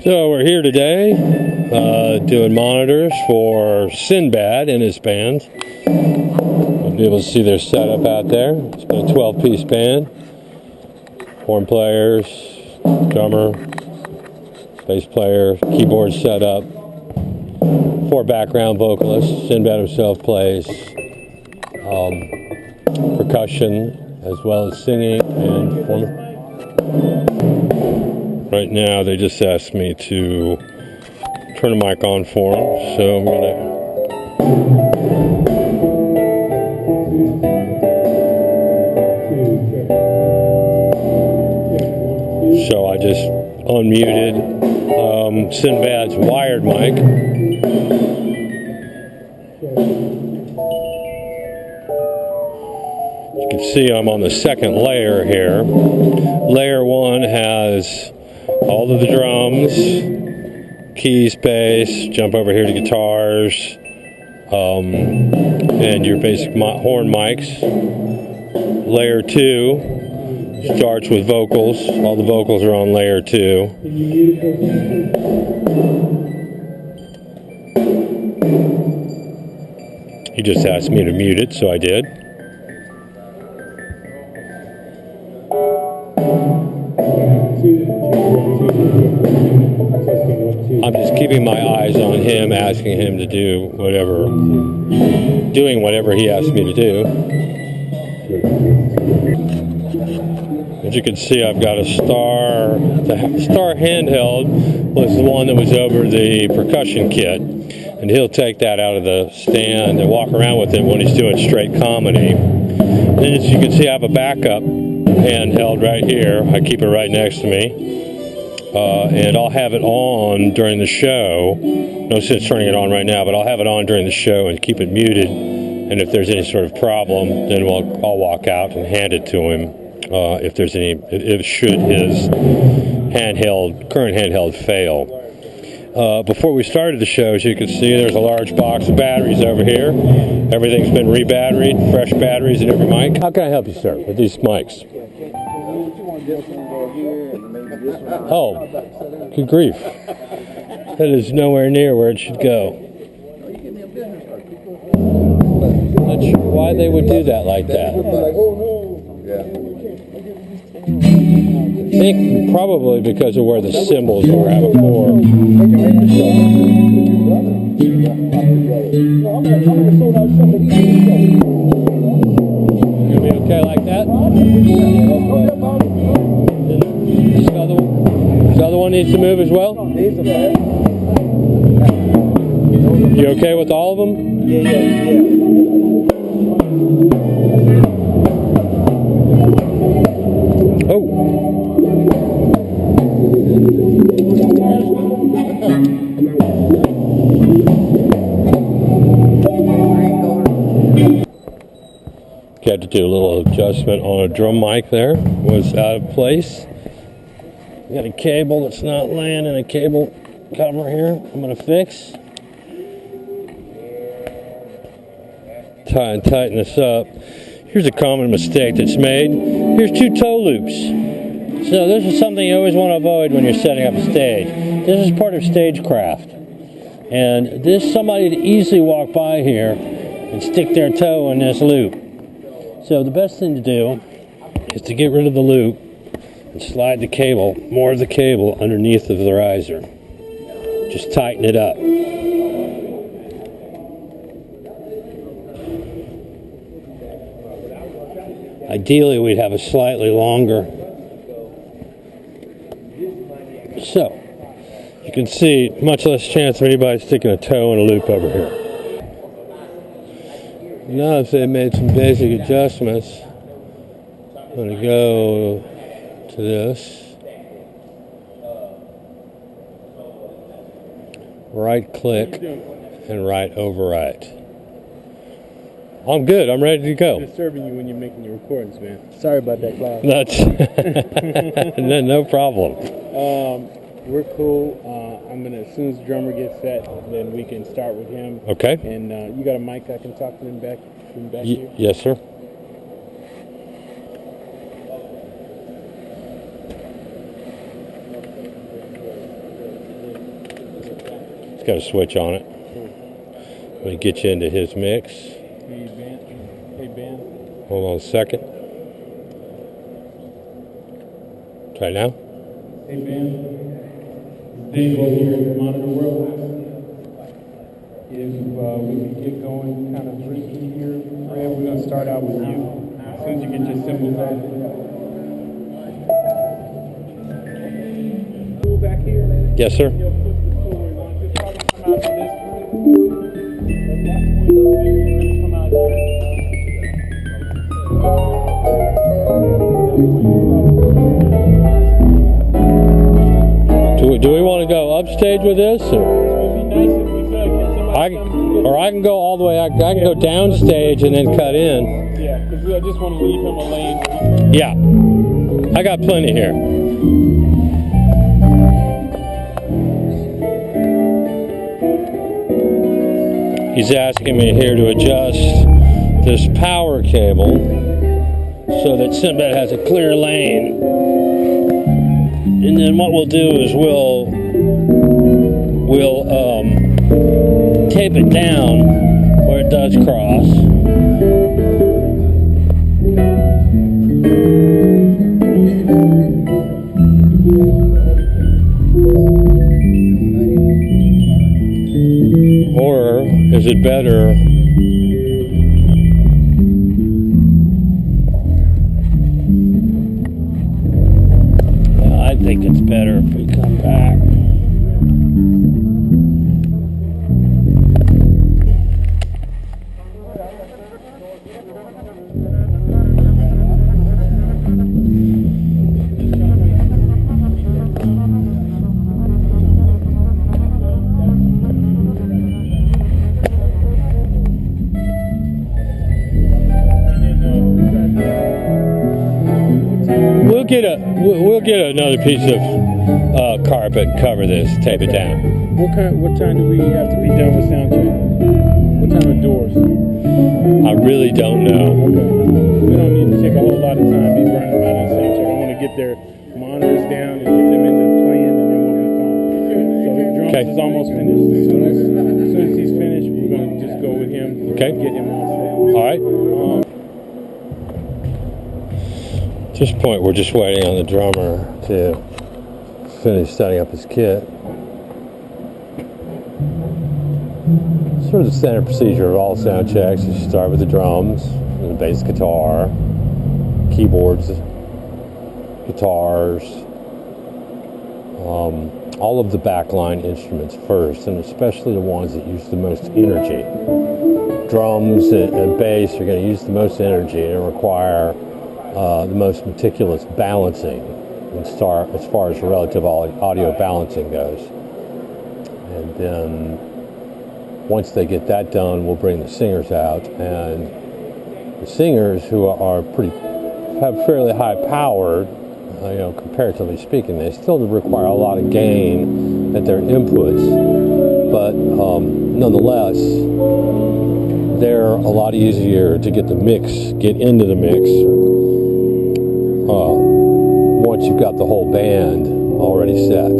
So we're here today doing monitors for Sinbad and his band. You'll be able to see their setup out there. It's been a 12-piece band. Horn players, drummer, bass player, keyboard setup, 4 background vocalists. Sinbad himself plays percussion as well as singing and performing. Right now they just asked me to turn the mic on for them, so I'm gonna so I just unmuted Sinbad's wired mic. You can see I'm on the second layer here. Layer 1 has all of the drums, keys, bass, jump over here to guitars, and your basic horn mics. Layer 2 starts with vocals. All the vocals are on layer 2. He just asked me to mute it, so I did. I'm just keeping my eyes on him, asking him to do doing whatever he asked me to do. As you can see, I've got a Star. The Star handheld was the one that was over the percussion kit, and he'll take that out of the stand and walk around with it when he's doing straight comedy. And as you can see, I have a backup handheld right here. I keep it right next to me. And I'll have it on during the show. No sense turning it on right now, but I'll have it on during the show and keep it muted. And if there's any sort of problem, then I'll walk out and hand it to him. Should his current handheld fail. Before we started the show, as you can see, there's a large box of batteries over here. Everything's been re-batteried, fresh batteries in every mic. How can I help you, sir, with these mics? Oh, good grief. That is nowhere near where it should go. I'm not sure why they would do that like that. I think probably because of where the cymbals were at before. Gonna be okay like that? This other one needs to move as well? You okay with all of them? Yeah. Oh. Had to do a little adjustment on a drum mic there. Was out of place. Got a cable that's not laying in a cable cover here. I'm going to fix. Tighten this up. Here's a common mistake that's made. Here's 2 toe loops. So this is something you always want to avoid when you're setting up a stage. This is part of stagecraft. And somebody to easily walk by here and stick their toe in this loop. So the best thing to do is to get rid of the loop and slide the cable, more of the cable, underneath of the riser. Just tighten it up. Ideally, we'd have a slightly longer. So, you can see much less chance of anybody sticking a toe in a loop over here. Now if they made some basic adjustments, I'm going to go to this. Right click and right overwrite. I'm good. I'm ready to go. I'm disturbing you when you're making your recordings, man. Sorry about that, Cloud. That's no problem. We're cool. I'm gonna, as soon as the drummer gets set, then we can start with him. Okay. And you got a mic? I can talk to him back here. Yes, sir. It's got a switch on it. Let me get you into his mix. Hey, Ben. Hold on a second. Try now. Hey, Ben. Dave over here at Monitor World. If we can get going kind of briefly here, Fred, we're going to start out with you. As soon as you get your symbols out. Back here. Yes, sir. Do we want to go upstage with this, or I can go all the way. I can go downstage and then cut in. Yeah, because I just want to leave him a lane. Yeah, I got plenty here. He's asking me here to adjust this power cable so that Sinbad has a clear lane. And then what we'll do is we'll tape it down where it does cross. Or is it better? I think it's better if we come back. We'll get another piece of carpet and cover this, tape it down. What time do we have to be done with sound check? What time are doors? I really don't know. Okay. We don't need to take a whole lot of time be running around in sound check. I want to get their monitors down and get them into playing, and then we'll be fine. So drums is almost finished. As soon as he's finished, we're going to just go with him. Okay. Get him on set. All right. At this point, we're just waiting on the drummer to finish setting up his kit. Sort of the standard procedure of all sound checks is you start with the drums, and the bass guitar, keyboards, guitars, all of the backline instruments first, and especially the ones that use the most energy. Drums and bass are going to use the most energy and require the most meticulous balancing as far as relative audio balancing goes. And then once they get that done, we'll bring the singers out, and the singers who have fairly high powered, comparatively speaking, they still require a lot of gain at their inputs, but nonetheless, they're a lot easier to get into the mix. Once you've got the whole band already set.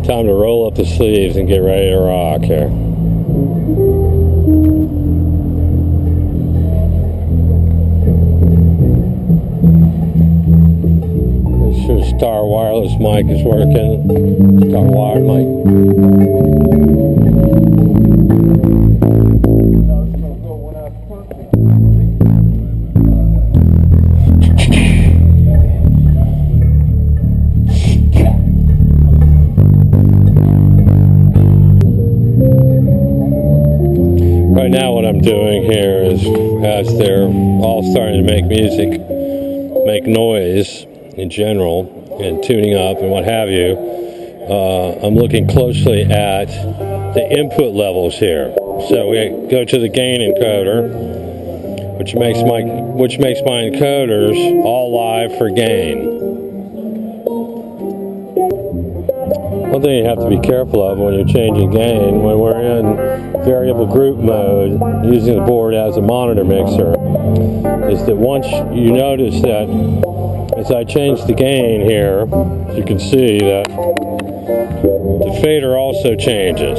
Time to roll up the sleeves and get ready to rock here. Make sure Star Wireless mic is working. Star Wired mic. Right now what I'm doing here is, as they're all starting to make music, make noise in general, and tuning up and what have you, I'm looking closely at the input levels here. So we go to the gain encoder, which makes my encoders all live for gain. One thing you have to be careful of when you're changing gain, when we're in variable group mode, using the board as a monitor mixer, is that once you notice that as I change the gain here, you can see that the fader also changes.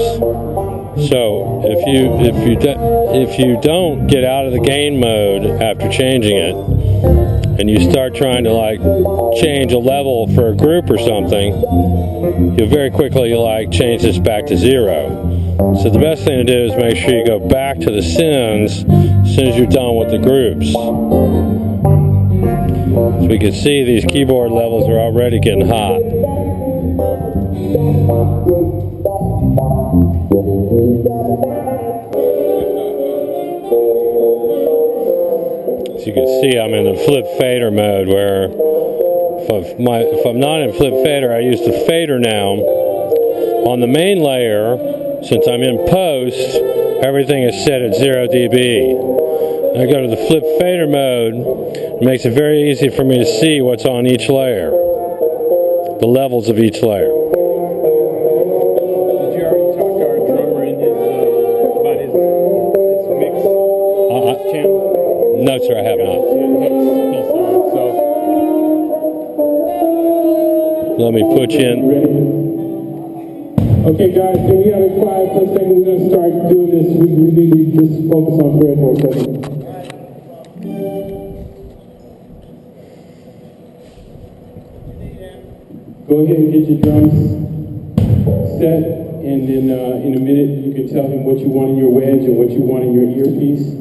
So if you don't get out of the gain mode after changing it, and you start trying to like change a level for a group or something, you'll very quickly like change this back to 0. So the best thing to do is make sure you go back to the sends as soon as you're done with the groups. So we can see these keyboard levels are already getting hot. So you can see I'm in the flip fader mode, where if I'm not in flip fader, I use the fader now. On the main layer, since I'm in post, everything is set at 0 dB. I go to the flip fader mode. It makes it very easy for me to see what's on each layer, the levels of each layer. Did you already talk to our drummer in about his mix channel? No, sir, I have not. Let me put you in. Okay, guys, can we have it quiet for a second? We're going to start doing this. We need to just focus on Fred for a second. Go ahead and get your drums set, and then in a minute you can tell him what you want in your wedge and what you want in your earpiece.